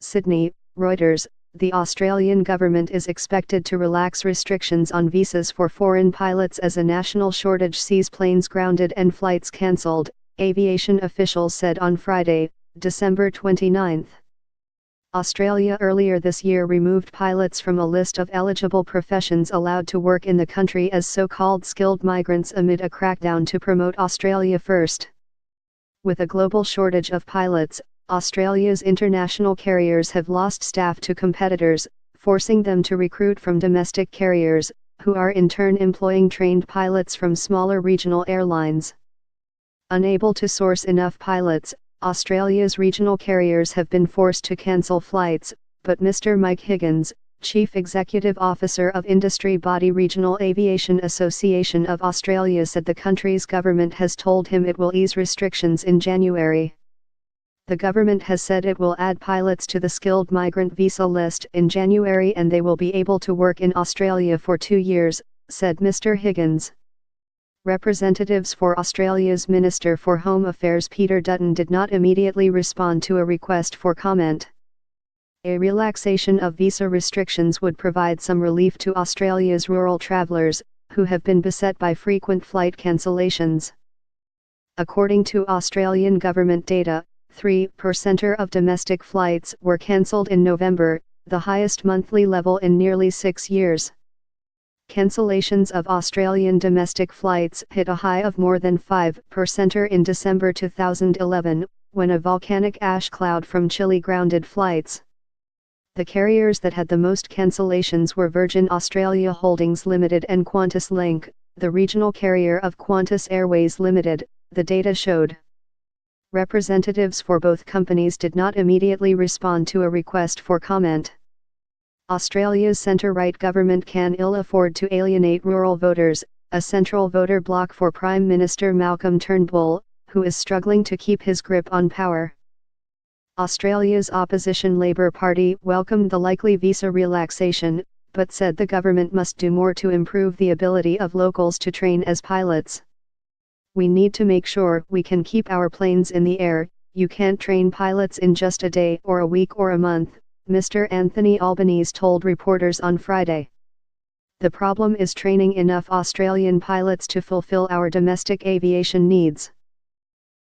Sydney, Reuters. The Australian government is expected to relax restrictions on visas for foreign pilots as a national shortage sees planes grounded and flights cancelled, aviation officials said on Friday, December 29. Australia earlier this year removed pilots from a list of eligible professions allowed to work in the country as so-called skilled migrants amid a crackdown to promote Australia First. With a global shortage of pilots, Australia's international carriers have lost staff to competitors, forcing them to recruit from domestic carriers, who are in turn employing trained pilots from smaller regional airlines. Unable to source enough pilots, Australia's regional carriers have been forced to cancel flights, but Mr. Mike Higgins, Chief Executive Officer of industry body Regional Aviation Association of Australia, said the country's government has told him it will ease restrictions in January. The government has said it will add pilots to the skilled migrant visa list in January and they will be able to work in Australia for 2 years, said Mr. Higgins. Representatives for Australia's Minister for Home Affairs Peter Dutton did not immediately respond to a request for comment. A relaxation of visa restrictions would provide some relief to Australia's rural travellers, who have been beset by frequent flight cancellations. According to Australian government data, 3% of domestic flights were cancelled in November, the highest monthly level in nearly 6 years. Cancellations of Australian domestic flights hit a high of more than 5% in December 2011, when a volcanic ash cloud from Chile grounded flights. The carriers that had the most cancellations were Virgin Australia Holdings Limited and Qantas Link, the regional carrier of Qantas Airways Limited, the data showed. Representatives for both companies did not immediately respond to a request for comment. Australia's centre-right government can ill afford to alienate rural voters, a central voter bloc for Prime Minister Malcolm Turnbull, who is struggling to keep his grip on power. Australia's opposition Labor Party welcomed the likely visa relaxation, but said the government must do more to improve the ability of locals to train as pilots. We need to make sure we can keep our planes in the air. You can't train pilots in just a day or a week or a month, Mr. Anthony Albanese told reporters on Friday. The problem is training enough Australian pilots to fulfill our domestic aviation needs.